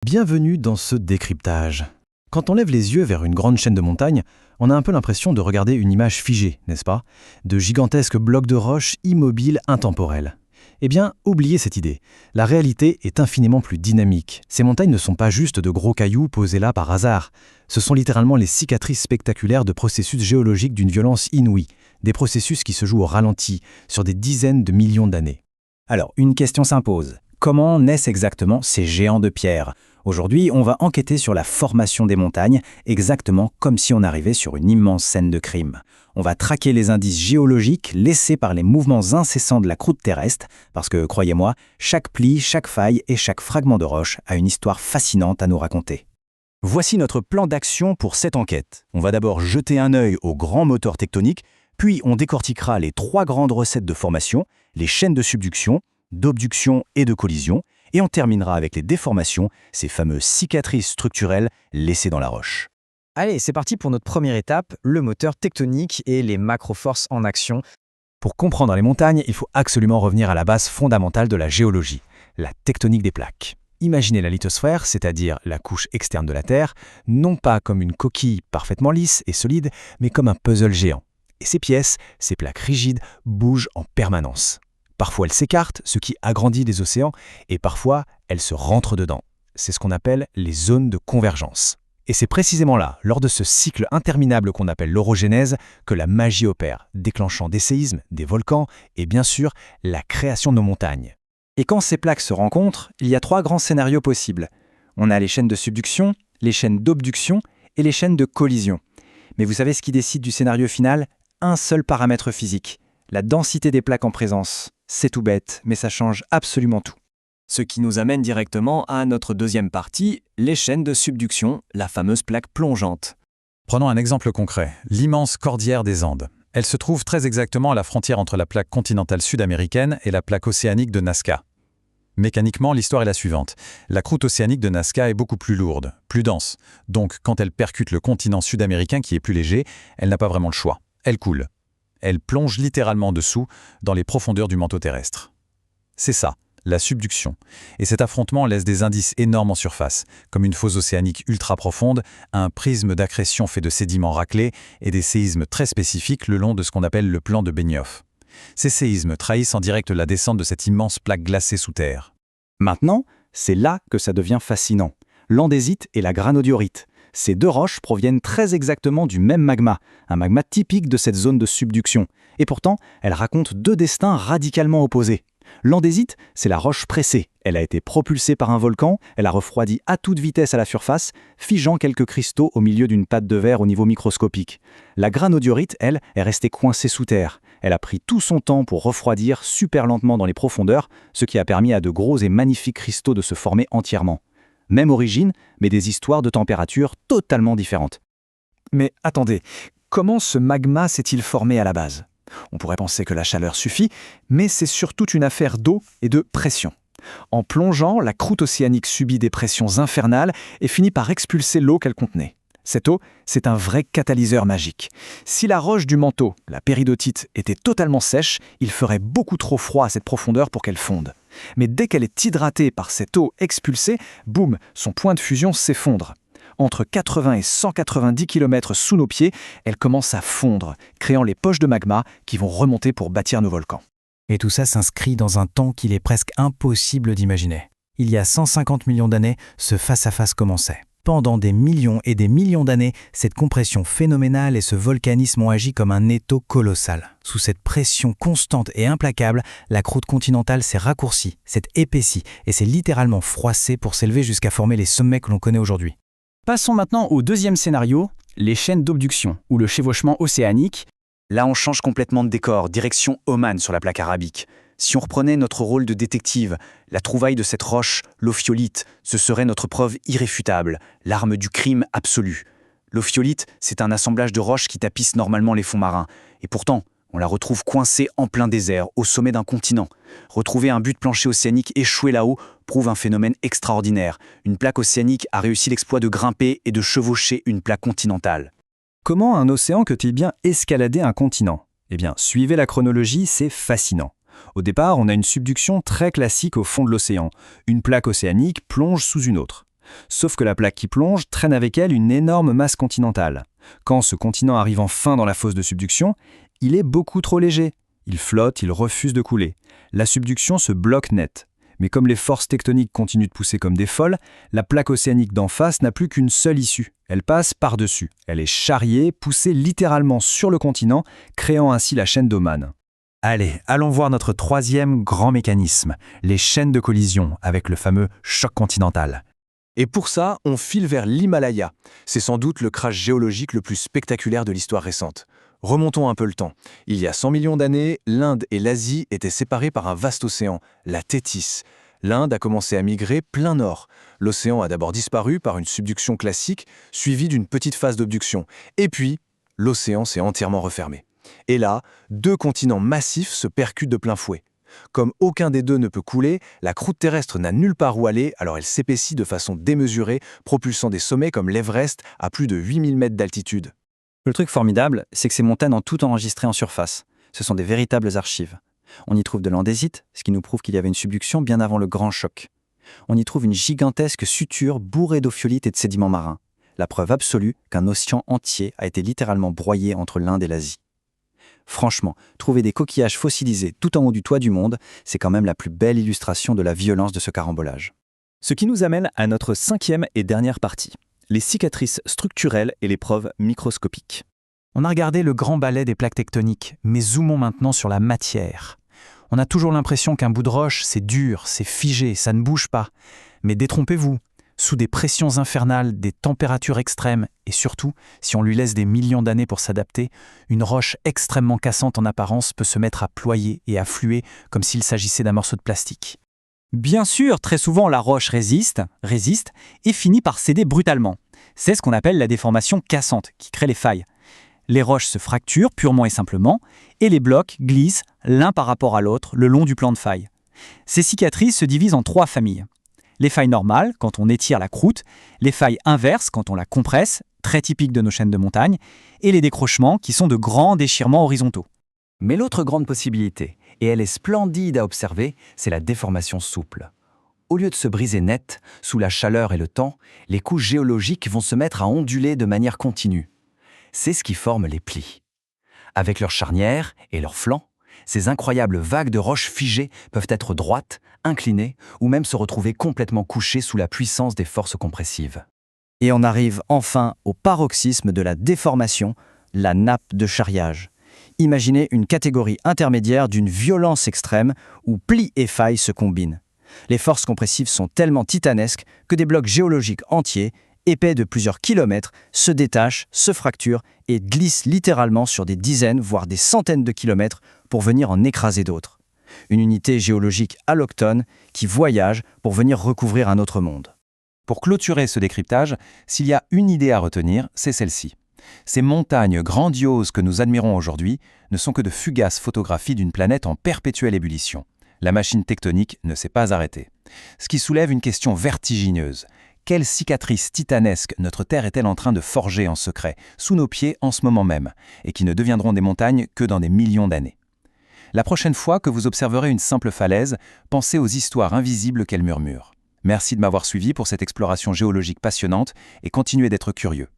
Bienvenue dans ce décryptage. Quand on lève les yeux vers une grande chaîne de montagnes, on a un peu l'impression de regarder une image figée, n'est-ce pas? De gigantesques blocs de roches immobiles, intemporels. Eh bien, oubliez cette idée. La réalité est infiniment plus dynamique. Ces montagnes ne sont pas juste de gros cailloux posés là par hasard. Ce sont littéralement les cicatrices spectaculaires de processus géologiques d'une violence inouïe. Des processus qui se jouent au ralenti, sur des dizaines de millions d'années. Alors, une question s'impose. Comment naissent exactement ces géants de pierre? Aujourd'hui, on va enquêter sur la formation des montagnes, exactement comme si on arrivait sur une immense scène de crime. On va traquer les indices géologiques laissés par les mouvements incessants de la croûte terrestre, parce que, croyez-moi, chaque pli, chaque faille et chaque fragment de roche a une histoire fascinante à nous raconter. Voici notre plan d'action pour cette enquête. On va d'abord jeter un œil aux grands moteurs tectoniques, puis on décortiquera les 3 grandes recettes de formation, les chaînes de subduction, d'obduction et de collision, et on terminera avec les déformations, ces fameuses cicatrices structurelles laissées dans la roche. Allez, c'est parti pour notre première étape, le moteur tectonique et les macroforces en action. Pour comprendre les montagnes, il faut absolument revenir à la base fondamentale de la géologie, la tectonique des plaques. Imaginez la lithosphère, c'est-à-dire la couche externe de la Terre, non pas comme une coquille parfaitement lisse et solide, mais comme un puzzle géant. Et ces pièces, ces plaques rigides, bougent en permanence. Parfois elles s'écartent, ce qui agrandit les océans, et parfois elles se rentrent dedans. C'est ce qu'on appelle les zones de convergence. Et c'est précisément là, lors de ce cycle interminable qu'on appelle l'orogénèse, que la magie opère, déclenchant des séismes, des volcans et bien sûr la création de nos montagnes. Et quand ces plaques se rencontrent, il y a 3 grands scénarios possibles. On a les chaînes de subduction, les chaînes d'obduction et les chaînes de collision. Mais vous savez ce qui décide du scénario final? Un seul paramètre physique, la densité des plaques en présence. C'est tout bête, mais ça change absolument tout. Ce qui nous amène directement à notre deuxième partie, les chaînes de subduction, la fameuse plaque plongeante. Prenons un exemple concret, l'immense cordillère des Andes. Elle se trouve très exactement à la frontière entre la plaque continentale sud-américaine et la plaque océanique de Nazca. Mécaniquement, l'histoire est la suivante. La croûte océanique de Nazca est beaucoup plus lourde, plus dense. Donc, quand elle percute le continent sud-américain qui est plus léger, elle n'a pas vraiment le choix. Elle coule. Elle plonge littéralement dessous, dans les profondeurs du manteau terrestre. C'est ça, la subduction. Et cet affrontement laisse des indices énormes en surface, comme une fosse océanique ultra profonde, un prisme d'accrétion fait de sédiments raclés et des séismes très spécifiques le long de ce qu'on appelle le plan de Benioff. Ces séismes trahissent en direct la descente de cette immense plaque glacée sous terre. Maintenant, c'est là que ça devient fascinant. L'andésite et la granodiorite. Ces 2 roches proviennent très exactement du même magma, un magma typique de cette zone de subduction. Et pourtant, elles racontent 2 destins radicalement opposés. L'andésite, c'est la roche pressée. Elle a été propulsée par un volcan, elle a refroidi à toute vitesse à la surface, figeant quelques cristaux au milieu d'une pâte de verre au niveau microscopique. La granodiorite, elle, est restée coincée sous terre. Elle a pris tout son temps pour refroidir super lentement dans les profondeurs, ce qui a permis à de gros et magnifiques cristaux de se former entièrement. Même origine, mais des histoires de température totalement différentes. Mais attendez, comment ce magma s'est-il formé à la base? On pourrait penser que la chaleur suffit, mais c'est surtout une affaire d'eau et de pression. En plongeant, la croûte océanique subit des pressions infernales et finit par expulser l'eau qu'elle contenait. Cette eau, c'est un vrai catalyseur magique. Si la roche du manteau, la péridotite, était totalement sèche, il ferait beaucoup trop froid à cette profondeur pour qu'elle fonde. Mais dès qu'elle est hydratée par cette eau expulsée, boum, son point de fusion s'effondre. Entre 80 et 190 km sous nos pieds, elle commence à fondre, créant les poches de magma qui vont remonter pour bâtir nos volcans. Et tout ça s'inscrit dans un temps qu'il est presque impossible d'imaginer. Il y a 150 millions d'années, ce face-à-face commençait. Pendant des millions et des millions d'années, cette compression phénoménale et ce volcanisme ont agi comme un étau colossal. Sous cette pression constante et implacable, la croûte continentale s'est raccourcie, s'est épaissie et s'est littéralement froissée pour s'élever jusqu'à former les sommets que l'on connaît aujourd'hui. Passons maintenant au deuxième scénario, les chaînes d'obduction, ou le chevauchement océanique. Là, on change complètement de décor, direction Oman sur la plaque arabique. Si on reprenait notre rôle de détective, la trouvaille de cette roche, l'ophiolite, ce serait notre preuve irréfutable, l'arme du crime absolu. L'ophiolite, c'est un assemblage de roches qui tapissent normalement les fonds marins. Et pourtant, on la retrouve coincée en plein désert, au sommet d'un continent. Retrouver un but de plancher océanique échoué là-haut prouve un phénomène extraordinaire. Une plaque océanique a réussi l'exploit de grimper et de chevaucher une plaque continentale. Comment un océan peut-il bien escalader un continent? Eh bien, suivez la chronologie, c'est fascinant. Au départ, on a une subduction très classique au fond de l'océan. Une plaque océanique plonge sous une autre. Sauf que la plaque qui plonge traîne avec elle une énorme masse continentale. Quand ce continent arrive enfin dans la fosse de subduction, il est beaucoup trop léger. Il flotte, il refuse de couler. La subduction se bloque net. Mais comme les forces tectoniques continuent de pousser comme des folles, la plaque océanique d'en face n'a plus qu'une seule issue. Elle passe par-dessus. Elle est charriée, poussée littéralement sur le continent, créant ainsi la chaîne d'Oman. Allez, allons voir notre troisième grand mécanisme, les chaînes de collision avec le fameux choc continental. Et pour ça, on file vers l'Himalaya. C'est sans doute le crash géologique le plus spectaculaire de l'histoire récente. Remontons un peu le temps. Il y a 100 millions d'années, l'Inde et l'Asie étaient séparées par un vaste océan, la Thétis. L'Inde a commencé à migrer plein nord. L'océan a d'abord disparu par une subduction classique, suivie d'une petite phase d'obduction. Et puis, l'océan s'est entièrement refermé. Et là, deux continents massifs se percutent de plein fouet. Comme aucun des deux ne peut couler, la croûte terrestre n'a nulle part où aller, alors elle s'épaissit de façon démesurée, propulsant des sommets comme l'Everest à plus de 8000 mètres d'altitude. Le truc formidable, c'est que ces montagnes ont tout enregistré en surface. Ce sont des véritables archives. On y trouve de l'andésite, ce qui nous prouve qu'il y avait une subduction bien avant le grand choc. On y trouve une gigantesque suture bourrée d'ophiolite et de sédiments marins. La preuve absolue qu'un océan entier a été littéralement broyé entre l'Inde et l'Asie. Franchement, trouver des coquillages fossilisés tout en haut du toit du monde, c'est quand même la plus belle illustration de la violence de ce carambolage. Ce qui nous amène à notre cinquième et dernière partie, les cicatrices structurelles et les preuves microscopiques. On a regardé le grand ballet des plaques tectoniques, mais zoomons maintenant sur la matière. On a toujours l'impression qu'un bout de roche, c'est dur, c'est figé, ça ne bouge pas. Mais détrompez-vous, sous des pressions infernales, des températures extrêmes, et surtout, si on lui laisse des millions d'années pour s'adapter, une roche extrêmement cassante en apparence peut se mettre à ployer et à fluer comme s'il s'agissait d'un morceau de plastique. Bien sûr, très souvent la roche résiste et finit par céder brutalement. C'est ce qu'on appelle la déformation cassante, qui crée les failles. Les roches se fracturent purement et simplement, et les blocs glissent l'un par rapport à l'autre le long du plan de faille. Ces cicatrices se divisent en 3 familles. Les failles normales, quand on étire la croûte, les failles inverses, quand on la compresse, très typiques de nos chaînes de montagne, et les décrochements, qui sont de grands déchirements horizontaux. Mais l'autre grande possibilité, et elle est splendide à observer, c'est la déformation souple. Au lieu de se briser net, sous la chaleur et le temps, les couches géologiques vont se mettre à onduler de manière continue. C'est ce qui forme les plis. Avec leurs charnières et leurs flancs, ces incroyables vagues de roches figées peuvent être droites, inclinées ou même se retrouver complètement couchées sous la puissance des forces compressives. Et on arrive enfin au paroxysme de la déformation, la nappe de charriage. Imaginez une catégorie intermédiaire d'une violence extrême où plis et failles se combinent. Les forces compressives sont tellement titanesques que des blocs géologiques entiers, épais de plusieurs kilomètres, se détachent, se fracturent et glissent littéralement sur des dizaines, voire des centaines de kilomètres pour venir en écraser d'autres. Une unité géologique alloctone qui voyage pour venir recouvrir un autre monde. Pour clôturer ce décryptage, s'il y a une idée à retenir, c'est celle-ci. Ces montagnes grandioses que nous admirons aujourd'hui ne sont que de fugaces photographies d'une planète en perpétuelle ébullition. La machine tectonique ne s'est pas arrêtée. Ce qui soulève une question vertigineuse. Quelle cicatrice titanesque notre Terre est-elle en train de forger en secret, sous nos pieds en ce moment même, et qui ne deviendront des montagnes que dans des millions d'années? La prochaine fois que vous observerez une simple falaise, pensez aux histoires invisibles qu'elle murmure. Merci de m'avoir suivi pour cette exploration géologique passionnante et continuez d'être curieux.